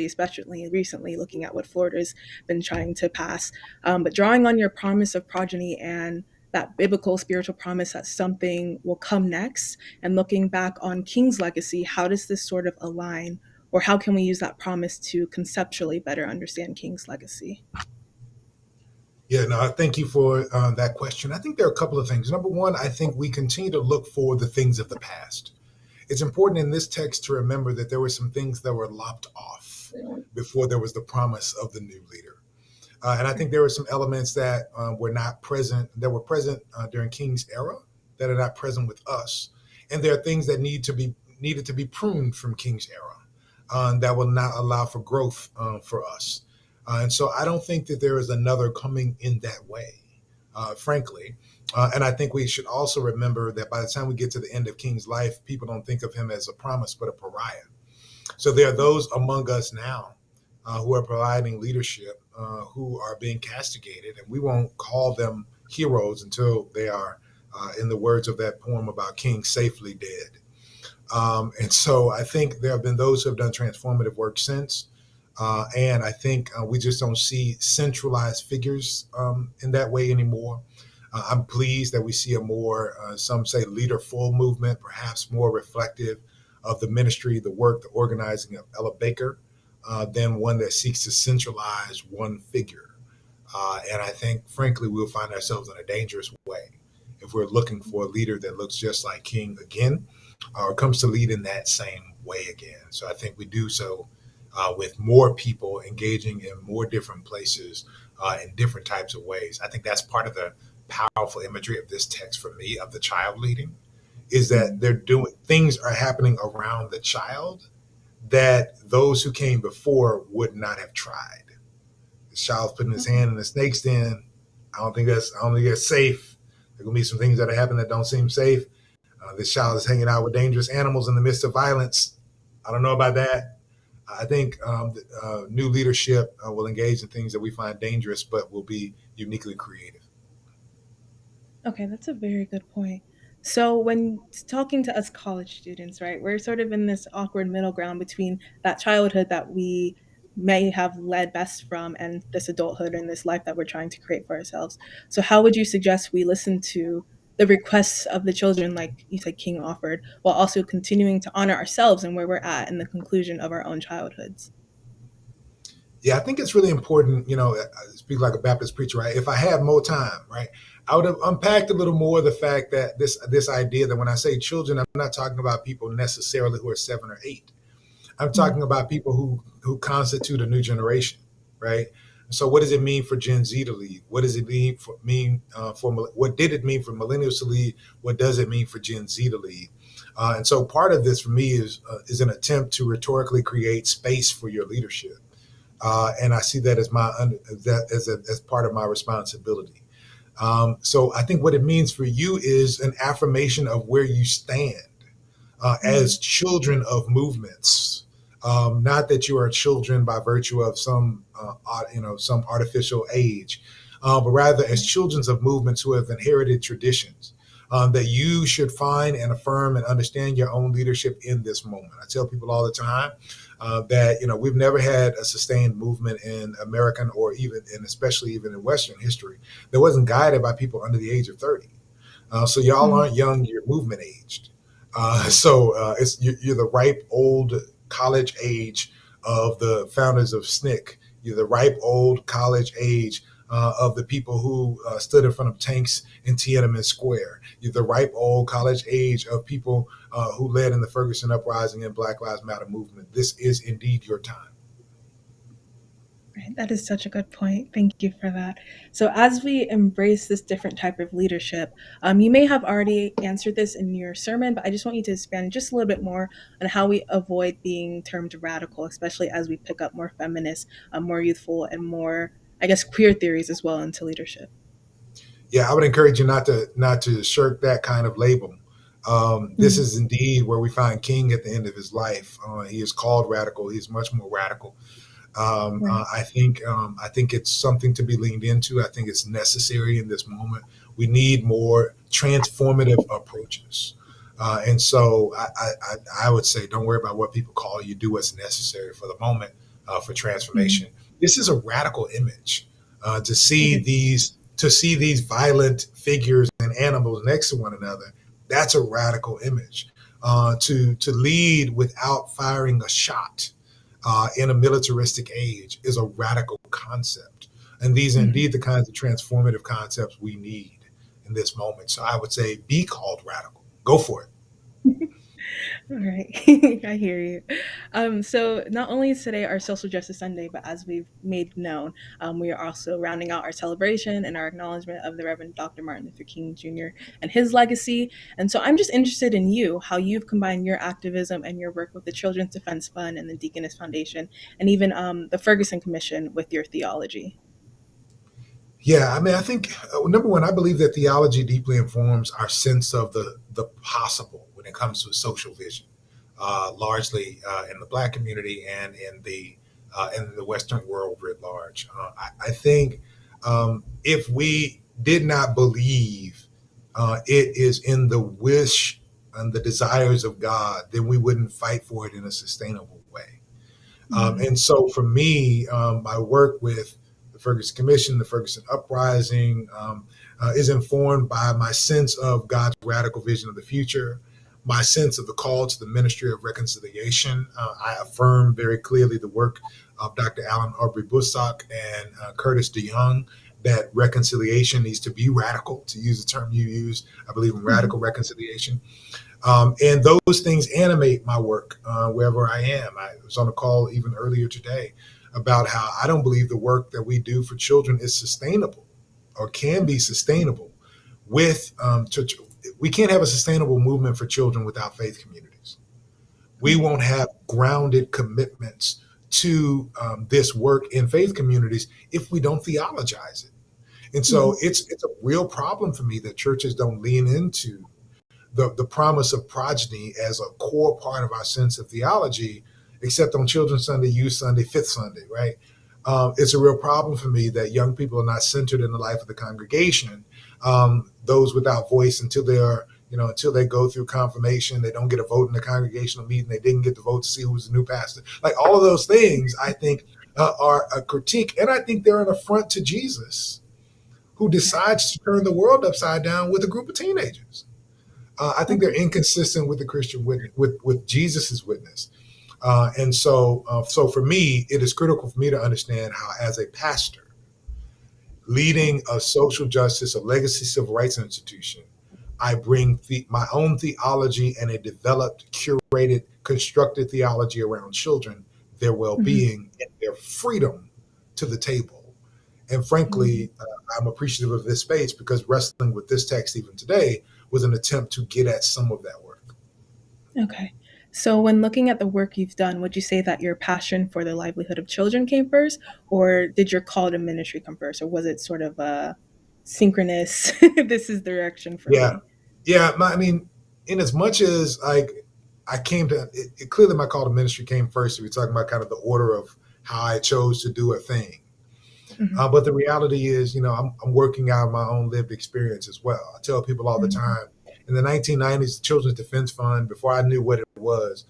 especially recently, looking at what Florida's been trying to pass. But drawing on your promise of progeny and that biblical spiritual promise that something will come next, and looking back on King's legacy, how does this sort of align, or how can we use that promise to conceptually better understand King's legacy? Yeah, no, I thank you for that question. I think there are a couple of things. Number one, I think we continue to look for the things of the past. It's important in this text to remember that there were some things that were lopped off before there was the promise of the new leader. And I think there were some elements that were not present, that were present during King's era, that are not present with us. And there are things that needed to be pruned from King's era that will not allow for growth for us. And so I don't think that there is another coming in that way, frankly. And I think we should also remember that by the time we get to the end of King's life, people don't think of him as a promise, but a pariah. So there are those among us now who are providing leadership who are being castigated, and we won't call them heroes until they are, in the words of that poem about King, safely dead. And so I think there have been those who have done transformative work since. And I think we just don't see centralized figures in that way anymore. I'm pleased that we see a more, some say, leaderful movement, perhaps more reflective of the ministry, the work, the organizing of Ella Baker, than one that seeks to centralize one figure. And I think, frankly, we'll find ourselves in a dangerous way if we're looking for a leader that looks just like King again, or comes to lead in that same way again. So I think we do so with more people engaging in more different places in different types of ways. I think that's part of the powerful imagery of this text for me of the child leading, is that they're doing things are happening around the child that those who came before would not have tried. The child's putting his hand in the snake's den. I don't think that's safe. There gonna be some things that are happening that don't seem safe. This child is hanging out with dangerous animals in the midst of violence. I don't know about that. I think new leadership will engage in things that we find dangerous, but will be uniquely creative. Okay, that's a very good point. So, when talking to us college students, right, we're sort of in this awkward middle ground between that childhood that we may have led best from and this adulthood and this life that we're trying to create for ourselves. So, how would you suggest we listen to the requests of the children, like you said King offered, while also continuing to honor ourselves and where we're at in the conclusion of our own childhoods? Yeah, I think it's really important. I speak like a Baptist preacher, right? If I had more time, right, I would have unpacked a little more the fact that this idea that when I say children, I'm not talking about people necessarily who are 7 or 8. I'm talking about people who constitute a new generation, right? So, what does it mean for Gen Z to lead? What does it what did it mean for millennials to lead? What does it mean for Gen Z to lead? And so, part of this for me is an attempt to rhetorically create space for your leadership, and I see that as as part of my responsibility. So, I think what it means for you is an affirmation of where you stand as children of movements. Not that you are children by virtue of some artificial age, but rather as children of movements who have inherited traditions. That you should find and affirm and understand your own leadership in this moment. I tell people all the time that we've never had a sustained movement in American or even and especially even in Western history that wasn't guided by people under the age of 30. So y'all aren't young; you're movement aged. You're the ripe old college age of the founders of SNCC. You're the ripe old college age of the people who stood in front of tanks in Tiananmen Square. You're the ripe old college age of people who led in the Ferguson Uprising and Black Lives Matter movement. This is indeed your time. Right, that is such a good point. Thank you for that. So, as we embrace this different type of leadership, you may have already answered this in your sermon, but I just want you to expand just a little bit more on how we avoid being termed radical, especially as we pick up more feminist, more youthful, and more, I guess, queer theories as well into leadership. Yeah, I would encourage you not to shirk that kind of label. This is indeed where we find King at the end of his life. He is called radical. He's much more radical. Right. I think it's something to be leaned into. I think it's necessary in this moment. We need more transformative approaches. And so I would say, don't worry about what people call you. Do what's necessary for the moment for transformation. This is a radical image to see these violent figures and animals next to one another. That's a radical image. To lead without firing a shot in a militaristic age is a radical concept. And these are indeed the kinds of transformative concepts we need in this moment. So I would say be called radical. Go for it. All right, I hear you. So not only is today our Social Justice Sunday, but as we've made known, we are also rounding out our celebration and our acknowledgement of the Reverend Dr. Martin Luther King Jr. and his legacy. And so I'm just interested in how you've combined your activism and your work with the Children's Defense Fund and the Deaconess Foundation, and even the Ferguson Commission with your theology. Yeah, I mean, I think number one, I believe that theology deeply informs our sense of the possible when it comes to social vision, largely in the Black community and in the Western world writ large. I think if we did not believe it is in the wish and the desires of God, then we wouldn't fight for it in a sustainable way. And so for me, my work with the Ferguson Commission, the Ferguson Uprising, is informed by my sense of God's radical vision of the future, my sense of the call to the ministry of reconciliation. I affirm very clearly the work of Dr. Alan Aubrey Bussock and Curtis DeYoung that reconciliation needs to be radical, to use the term you use. I believe in radical reconciliation. And those things animate my work wherever I am. I was on a call even earlier today about how I don't believe the work that we do for children is sustainable or can be sustainable with we can't have a sustainable movement for children without faith communities. We won't have grounded commitments to this work in faith communities if we don't theologize it. And so it's a real problem for me that churches don't lean into the promise of progeny as a core part of our sense of theology, except on Children's Sunday, Youth Sunday, Fifth Sunday, right? It's a real problem for me that young people are not centered in the life of the congregation. Those without voice until they go through confirmation, they don't get a vote in the congregational meeting, they didn't get the vote to see who's the new pastor. Like all of those things, I think are a critique, and I think they're an affront to Jesus, who decides to turn the world upside down with a group of teenagers. I think they're inconsistent with the Christian witness, with Jesus's witness. So for me, it is critical for me to understand how, as a pastor, leading a social justice, a legacy civil rights institution, I bring my own theology and a developed, curated, constructed theology around children, their well-being, and their freedom to the table. And frankly, I'm appreciative of this space because wrestling with this text even today was an attempt to get at some of that work. Okay. So, when looking at the work you've done, would you say that your passion for the livelihood of children came first, or did your call to ministry come first, or was it sort of a synchronous, this is the direction for Yeah, me? yeah. I mean, in as much as I came to it, clearly my call to ministry came first. If we're talking about kind of the order of how I chose to do a thing. Hmm. But the reality is, I'm working out my own lived experience as well. I tell people all the time, in the 1990s, the Children's Defense Fund, before I knew what it was,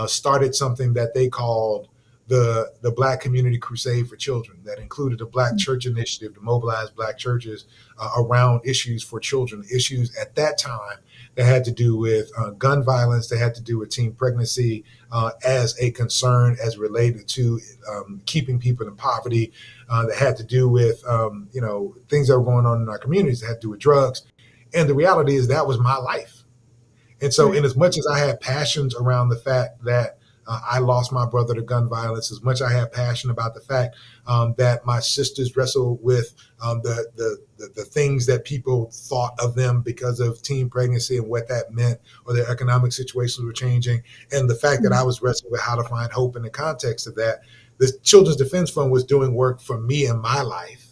started something that they called the Black Community Crusade for Children, that included a Black church initiative to mobilize Black churches around issues for children, issues at that time that had to do with gun violence, that had to do with teen pregnancy as a concern as related to keeping people in poverty, that had to do with things that were going on in our communities that had to do with drugs. And the reality is that was my life. And so, in Right. as much as I had passions around the fact that I lost my brother to gun violence, as much I had passion about the fact that my sisters wrestled with the things that people thought of them because of teen pregnancy and what that meant, or their economic situations were changing, and the fact that I was wrestling with how to find hope in the context of that. The Children's Defense Fund was doing work for me in my life.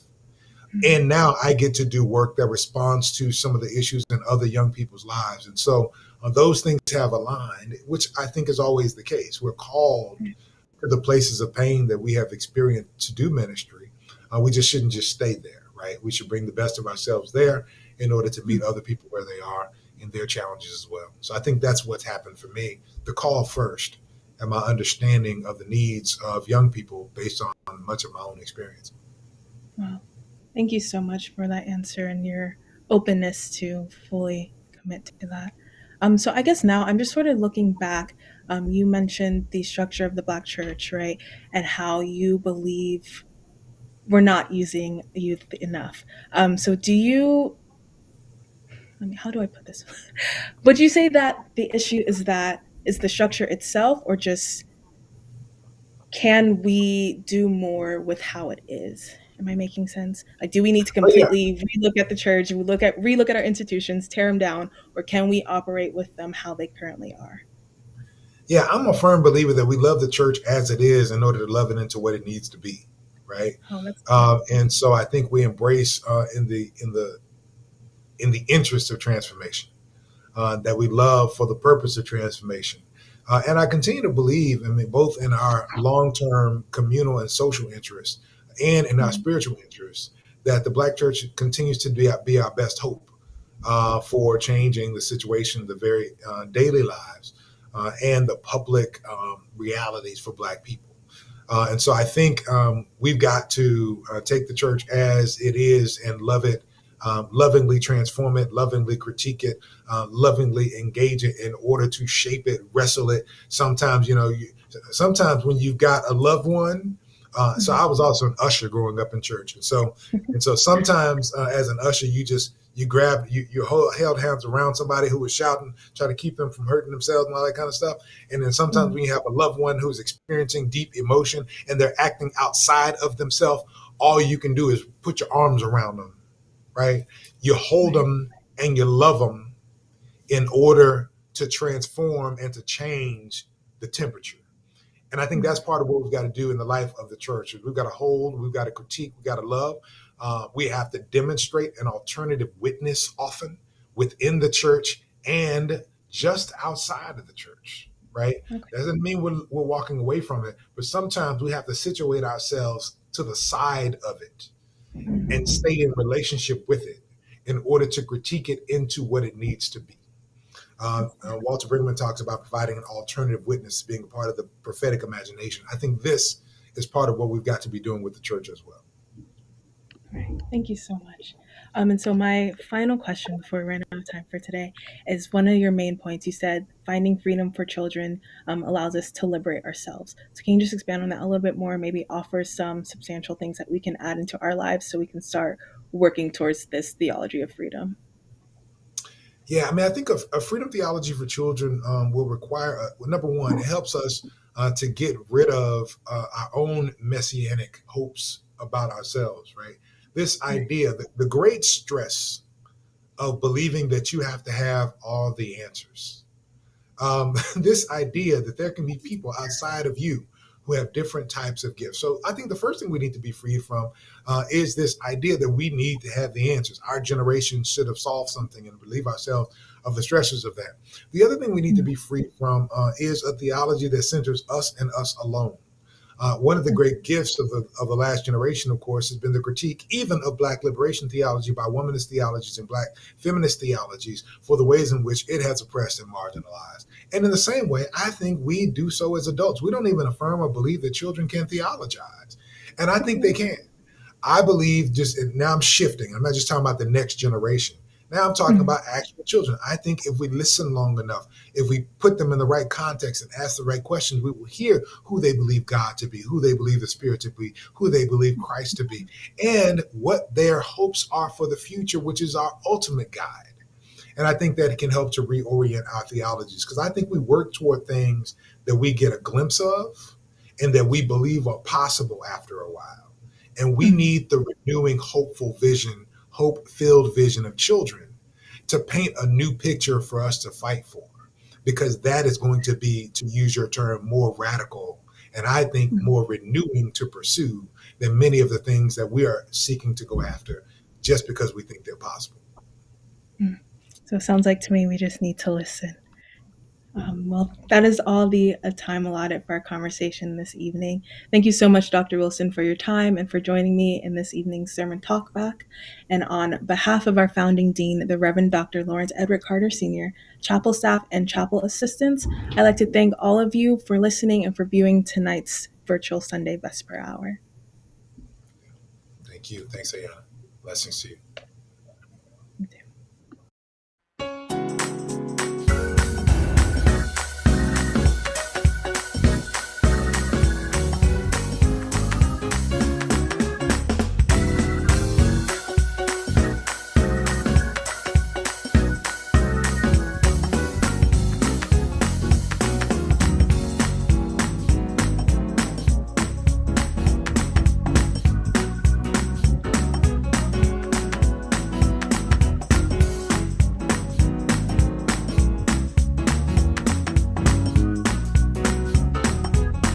And now I get to do work that responds to some of the issues in other young people's lives. And so those things have aligned, which I think is always the case. We're called to the places of pain that we have experienced to do ministry. We just shouldn't just stay there, right? We should bring the best of ourselves there in order to meet other people where they are in their challenges as well. So I think that's what's happened for me. The call first, and my understanding of the needs of young people based on much of my own experience. Wow. Thank you so much for that answer and your openness to fully commit to that. So I guess now I'm just sort of looking back. You mentioned the structure of the Black church, right? And how you believe we're not using youth enough. So do you, I mean, how do I put this? Would you say that the issue is the structure itself, or just can we do more with how it is? Am I making sense? Like, do we need to But yeah, completely relook at the church, relook at our institutions, tear them down, or can we operate with them how they currently are? Yeah, I'm a firm believer that we love the church as it is in order to love it into what it needs to be, right? Oh, that's good. And so I think we embrace in the interest of transformation, that we love for the purpose of transformation. And I continue to believe, I mean, both in our long-term communal and social interests and in our Mhm. spiritual interests, that the Black church continues to be our best hope for changing the situation, the very daily lives, and the public realities for Black people. And so I think we've got to take the church as it is and love it, lovingly transform it, lovingly critique it, lovingly engage it in order to shape it, wrestle it. Sometimes, sometimes when you've got a loved one, so I was also an usher growing up in church, and so sometimes as an usher, you held hands around somebody who was shouting, try to keep them from hurting themselves and all that kind of stuff. And then sometimes Mhm. when you have a loved one who's experiencing deep emotion and they're acting outside of themselves, all you can do is put your arms around them, right? You hold Right. them and you love them in order to transform and to change the temperature. And I think that's Mhm. part of what we've got to do in the life of the church. We've got to hold, we've got to critique, we've got to love. We have to demonstrate an alternative witness often within the church and just outside of the church, right? Okay. That doesn't mean we're walking away from it, but sometimes we have to situate ourselves to the side of it and Mhm. stay in relationship with it in order to critique it into what it needs to be. Of course. Walter Brinkman talks about providing an alternative witness, being a part of the prophetic imagination. I think this is part of what we've got to be doing with the church as well. Right. Thank you so much. And so my final question before we run out of time for today is one of your main points. You said finding freedom for children allows us to liberate ourselves. So can you just expand on that a little bit more? Maybe offer some substantial things that we can add into our lives so we can start working towards this theology of freedom. Yeah, I mean, I think a freedom theology for children will require, number one, it helps us to get rid of our own messianic hopes about ourselves, right? This idea, that the great stress of believing that you have to have all the answers. This idea that there can be people outside of you who have different types of gifts. So I think the first thing we need to be freed from is this idea that we need to have the answers. Our generation should have solved something and relieve ourselves of the stresses of that. The other thing we need to be free from is a theology that centers us and us alone. One of the great gifts of the last generation, of course, has been the critique even of Black liberation theology by womanist theologies and Black feminist theologies for the ways in which it has oppressed and marginalized. And in the same way, I think we do so as adults. We don't even affirm or believe that children can theologize. And I think they can. I believe just now I'm shifting. I'm not just talking about the next generation. Now I'm talking about actual children. I think if we listen long enough, if we put them in the right context and ask the right questions, we will hear who they believe God to be, who they believe the Spirit to be, who they believe Christ to be, and what their hopes are for the future, which is our ultimate guide. And I think that it can help to reorient our theologies because I think we work toward things that we get a glimpse of and that we believe are possible after a while. And we need the renewing, hopeful vision, hope filled vision of children to paint a new picture for us to fight for, because that is going to be, to use your term, more radical and I think more renewing to pursue than many of the things that we are seeking to go after just because we think they're possible. So it sounds like to me we just need to listen. Well, that is all the time allotted for our conversation this evening. Thank you so much, Dr. Wilson, for your time and for joining me in this evening's sermon talkback. And on behalf of our founding dean, the Reverend Dr. Lawrence Edward Carter Sr., chapel staff, and chapel assistants, I'd like to thank all of you for listening and for viewing tonight's virtual Sunday Vesper Hour. Thank you. Thanks, Ayana. Blessings to you.